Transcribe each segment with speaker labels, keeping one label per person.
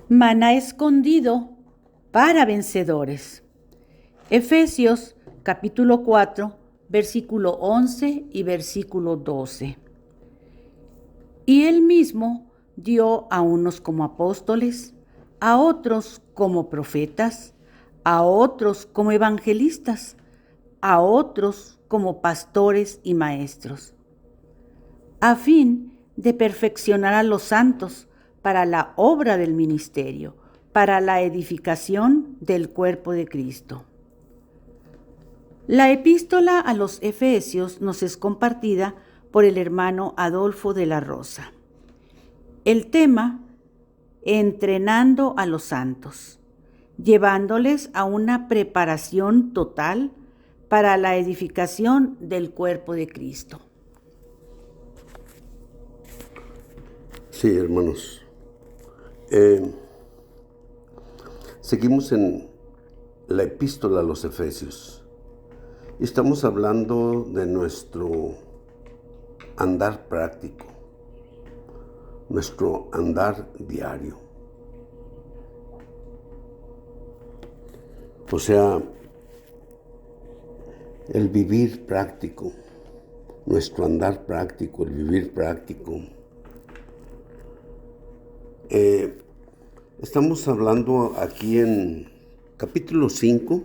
Speaker 1: Maná escondido para vencedores. Efesios capítulo 4, versículo 11 y versículo 12. Y él mismo dio a unos como apóstoles, a otros como profetas, a otros como evangelistas, a otros como pastores y maestros, a fin de perfeccionar a los santos para la obra del ministerio, para la edificación del cuerpo de Cristo. La epístola a los Efesios nos es compartida por el hermano Adolfo de la Rosa. El tema: entrenando a los santos, llevándoles a una preparación total para la edificación del cuerpo de Cristo.
Speaker 2: Sí, hermanos. Seguimos en la epístola a los Efesios. Y estamos hablando de nuestro andar práctico, nuestro andar diario. O sea, el vivir práctico, nuestro andar práctico, el vivir práctico. Estamos hablando aquí en capítulo 5,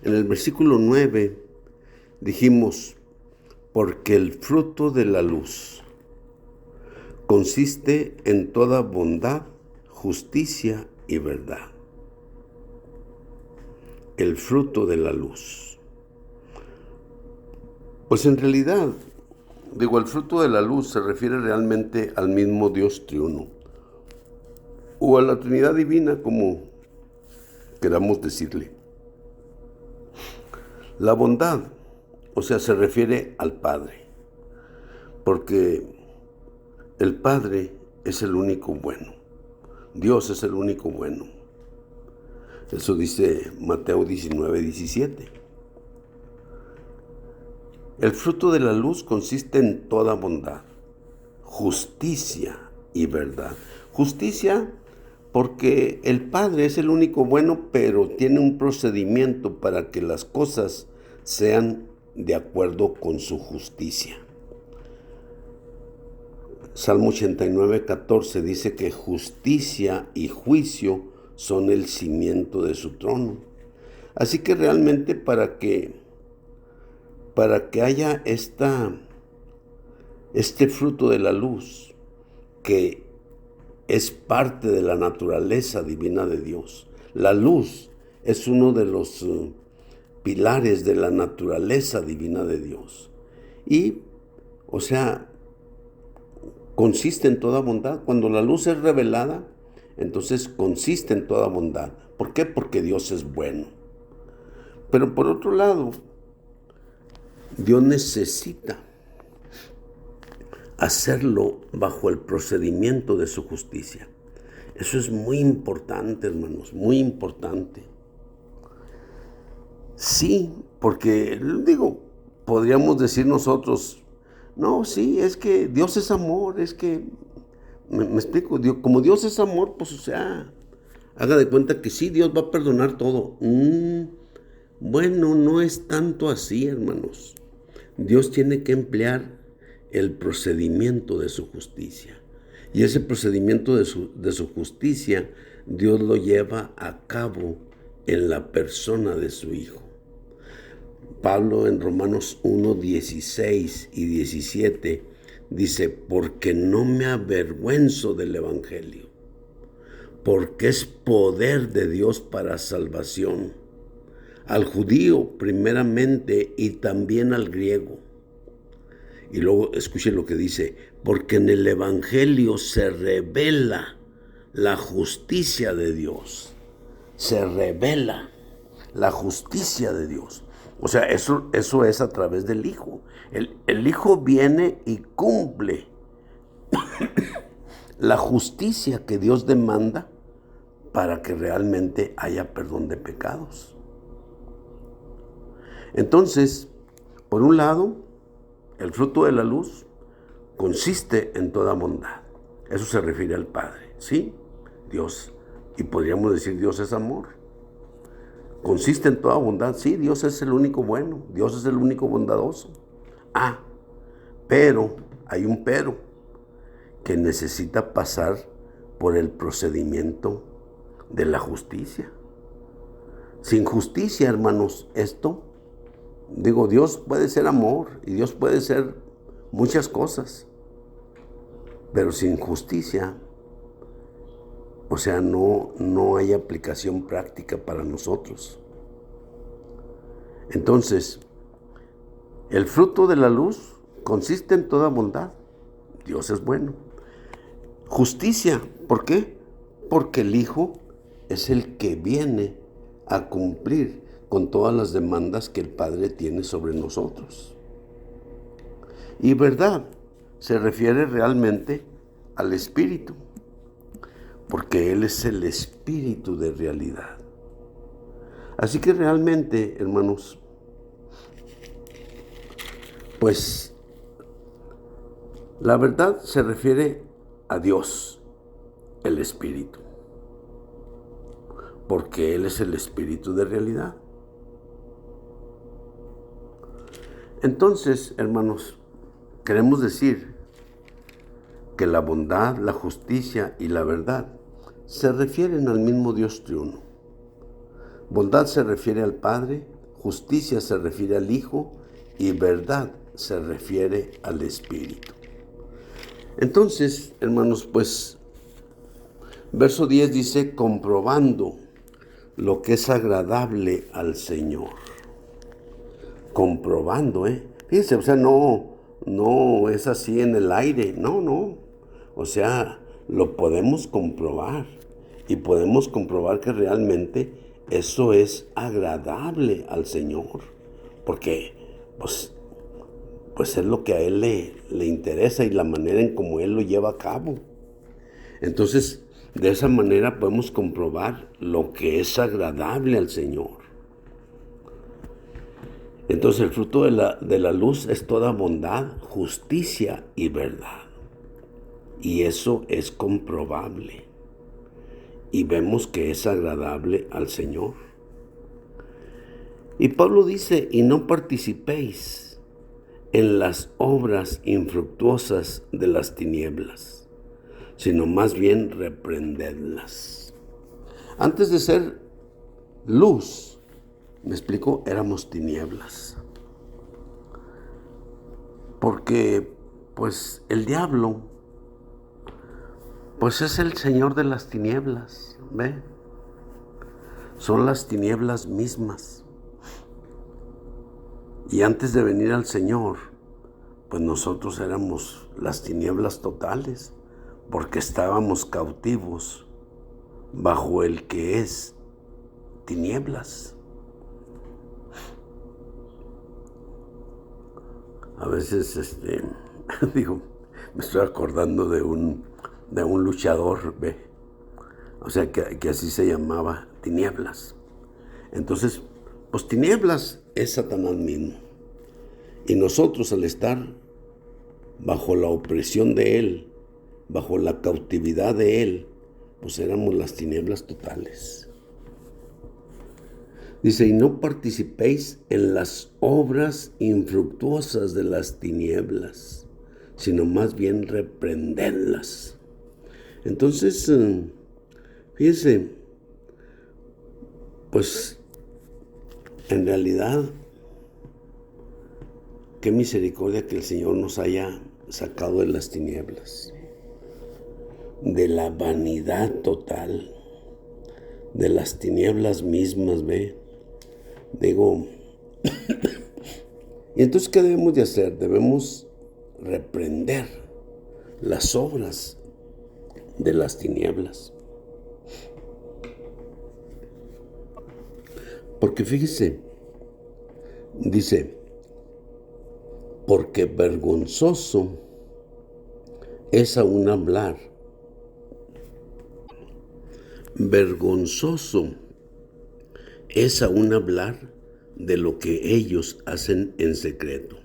Speaker 2: en el versículo 9, dijimos: porque el fruto de la luz consiste en toda bondad, justicia y verdad. El fruto de la luz. Pues en realidad, el fruto de la luz se refiere realmente al mismo Dios triuno, o a la Trinidad Divina, como queramos decirle. La bondad, o sea, se refiere al Padre, porque el Padre es el único bueno. Dios es el único bueno. Eso dice Mateo 19:17. El fruto de la luz consiste en toda bondad, justicia y verdad. Justicia porque el Padre es el único bueno, pero tiene un procedimiento para que las cosas sean de acuerdo con su justicia. Salmo 89:14 dice que justicia y juicio son el cimiento de su trono. Así que realmente para que haya este fruto de la luz, que es parte de la naturaleza divina de Dios. La luz es uno de los pilares de la naturaleza divina de Dios. Y, o sea, consiste en toda bondad. Cuando la luz es revelada, entonces consiste en toda bondad. ¿Por qué? Porque Dios es bueno. Pero por otro lado, Dios necesita hacerlo bajo el procedimiento de su justicia. Eso es muy importante, hermanos, muy importante. Sí, porque, podríamos decir nosotros: no, sí, es que Dios es amor, es que, me explico, como Dios es amor, pues, o sea, haga de cuenta que sí, Dios va a perdonar todo. Bueno, no es tanto así, hermanos. Dios tiene que emplear el procedimiento de su justicia. Y ese procedimiento de su justicia, Dios lo lleva a cabo en la persona de su Hijo. Pablo en Romanos 1:16 y 17 dice: porque no me avergüenzo del Evangelio, porque es poder de Dios para salvación, al judío primeramente y también al griego. Y luego escuche lo que dice: porque en el Evangelio se revela la justicia de Dios. Se revela la justicia de Dios. O sea, eso es a través del Hijo. El Hijo viene y cumple la justicia que Dios demanda para que realmente haya perdón de pecados. Entonces, por un lado, el fruto de la luz consiste en toda bondad. Eso se refiere al Padre, ¿sí? Dios Y podríamos decir, Dios es amor. Consiste en toda bondad. Sí, Dios es el único bueno. Dios es el único bondadoso. Pero, hay un pero, que necesita pasar por el procedimiento de la justicia. Sin justicia, hermanos, Dios puede ser amor y Dios puede ser muchas cosas, pero sin justicia, no hay aplicación práctica para nosotros. Entonces, el fruto de la luz consiste en toda bondad. Dios es bueno. Justicia, ¿por qué? Porque el Hijo es el que viene a cumplir con todas las demandas que el Padre tiene sobre nosotros. Y verdad se refiere realmente al Espíritu, porque Él es el Espíritu de realidad. Así que realmente, hermanos, pues la verdad se refiere a Dios, el Espíritu, porque Él es el Espíritu de realidad. Entonces, hermanos, queremos decir que la bondad, la justicia y la verdad se refieren al mismo Dios triuno. Bondad se refiere al Padre, justicia se refiere al Hijo y verdad se refiere al Espíritu. Entonces, hermanos, pues, verso 10 dice, comprobando lo que es agradable al Señor. Comprobando, Fíjense, no es así en el aire, no. Lo podemos comprobar y podemos comprobar que realmente eso es agradable al Señor, porque pues es lo que a Él le interesa y la manera en cómo Él lo lleva a cabo. Entonces, de esa manera podemos comprobar lo que es agradable al Señor. Entonces, el fruto de la luz es toda bondad, justicia y verdad. Y eso es comprobable. Y vemos que es agradable al Señor. Y Pablo dice, y no participéis en las obras infructuosas de las tinieblas, sino más bien reprendedlas. Antes de ser luz, ¿me explico? Éramos tinieblas. Porque, pues, el diablo, pues es el señor de las tinieblas, ¿ve? Son las tinieblas mismas. Y antes de venir al Señor, pues nosotros éramos las tinieblas totales, porque estábamos cautivos bajo el que es tinieblas. A veces, me estoy acordando de un luchador, ¿ve? O sea, que así se llamaba, tinieblas. Entonces, pues tinieblas es Satanás mismo. Y nosotros, al estar bajo la opresión de él, bajo la cautividad de él, pues éramos las tinieblas totales. Dice, y no participéis en las obras infructuosas de las tinieblas, sino más bien reprendedlas. Entonces, fíjense, pues en realidad, qué misericordia que el Señor nos haya sacado de las tinieblas, de la vanidad total, de las tinieblas mismas, ¿ve? Digo, y entonces, ¿qué debemos de hacer? Debemos reprender las obras de las tinieblas. Porque fíjese, dice, porque vergonzoso es aún hablar. Vergonzoso es aún hablar de lo que ellos hacen en secreto.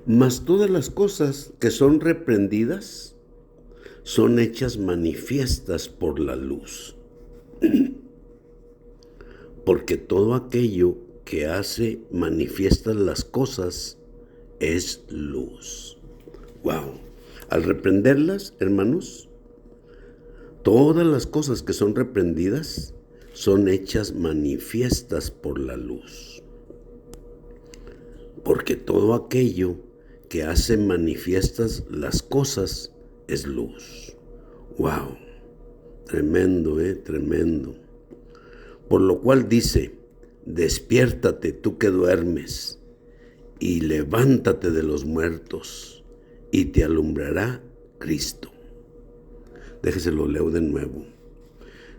Speaker 2: Mas todas las cosas que son reprendidas son hechas manifiestas por la luz. Porque todo aquello que hace manifiestas las cosas es luz. Wow. Al reprenderlas, hermanos, todas las cosas que son reprendidas son hechas manifiestas por la luz. Porque todo aquello que hace manifiestas las cosas es luz. Wow. Tremendo, tremendo. Por lo cual dice, despiértate tú que duermes, y levántate de los muertos, y te alumbrará Cristo. Déjese lo leo de nuevo.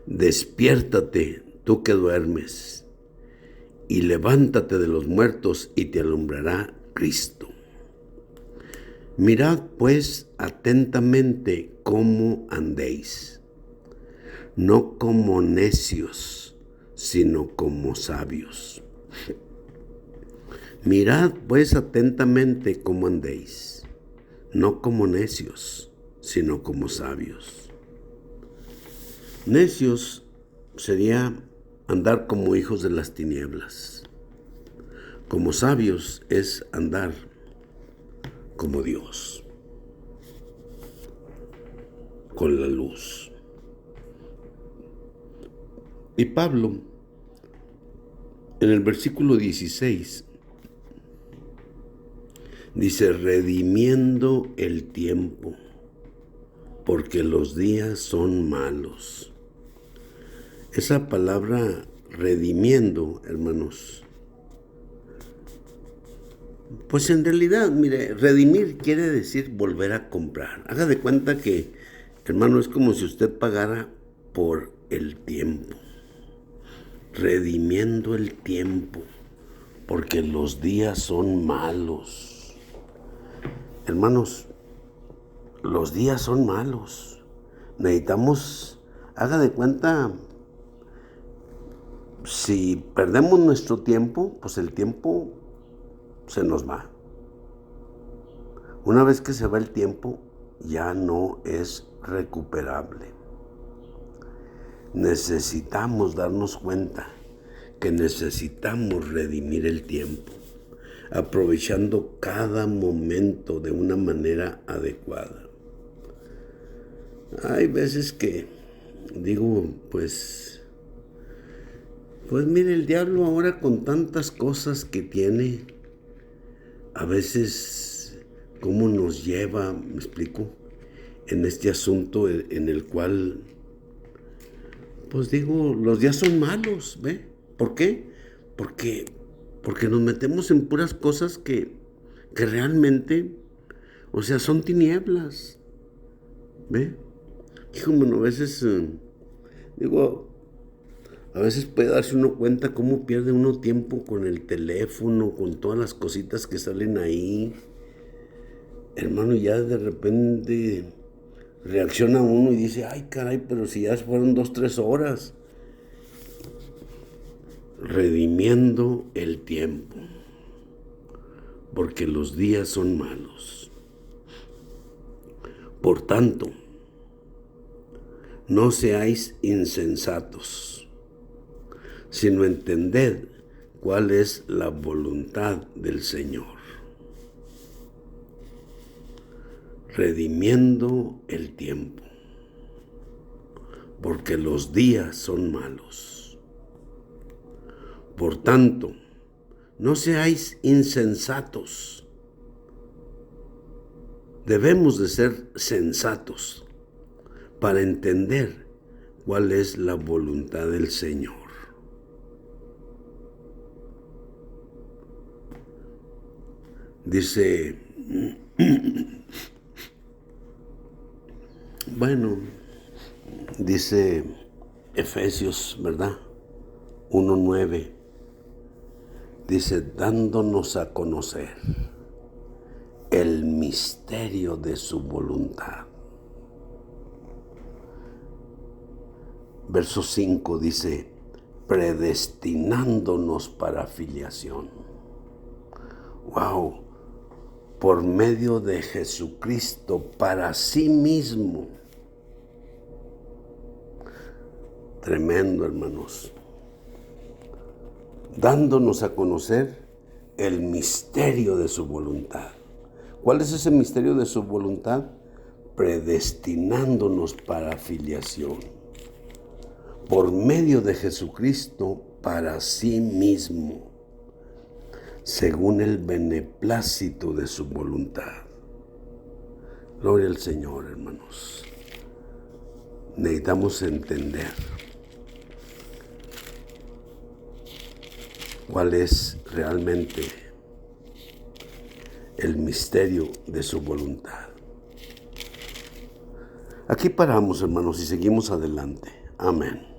Speaker 2: Despiértate tú que duermes, y levántate de los muertos, y te alumbrará Cristo. Mirad pues atentamente cómo andéis, no como necios, sino como sabios. Mirad pues atentamente cómo andéis, no como necios, sino como sabios. Necios sería andar como hijos de las tinieblas. Como sabios es andar como Dios, con la luz. Y Pablo, en el versículo 16, dice, redimiendo el tiempo, porque los días son malos. Esa palabra redimiendo, hermanos, pues en realidad, mire, redimir quiere decir volver a comprar. Haga de cuenta que, hermano, es como si usted pagara por el tiempo. Redimiendo el tiempo, porque los días son malos. Hermanos, los días son malos. Necesitamos, haga de cuenta, si perdemos nuestro tiempo, pues el tiempo se nos va. Una vez que se va el tiempo, ya no es recuperable. Necesitamos darnos cuenta que necesitamos redimir el tiempo, aprovechando cada momento de una manera adecuada. Hay veces que digo, pues mire, el diablo ahora con tantas cosas que tiene, a veces cómo nos lleva, me explico, en este asunto en el cual, pues digo, los días son malos, ¿ve? ¿Por qué? Porque nos metemos en puras cosas que realmente, o sea, son tinieblas, ¿ve? Y como a veces, digo, a veces puede darse uno cuenta cómo pierde uno tiempo con el teléfono, con todas las cositas que salen ahí. Hermano, ya de repente reacciona uno y dice, ay caray, pero si ya fueron 2-3 horas. Redimiendo el tiempo, porque los días son malos. Por tanto, no seáis insensatos, sino entended cuál es la voluntad del Señor. Redimiendo el tiempo, porque los días son malos. Por tanto, no seáis insensatos. Debemos de ser sensatos para entender cuál es la voluntad del Señor. Dice, bueno, dice Efesios, ¿verdad? 1:9. Dice, dándonos a conocer el misterio de su voluntad. Verso 5 dice, predestinándonos para filiación. Wow, por medio de Jesucristo para sí mismo, Tremendo, hermanos. Dándonos a conocer el misterio de su voluntad. ¿Cuál es ese misterio de su voluntad? Predestinándonos para filiación. Por medio de Jesucristo para sí mismo, según el beneplácito de su voluntad. Gloria al Señor, hermanos. Necesitamos entender cuál es realmente el misterio de su voluntad. Aquí paramos, hermanos, y seguimos adelante. Amén.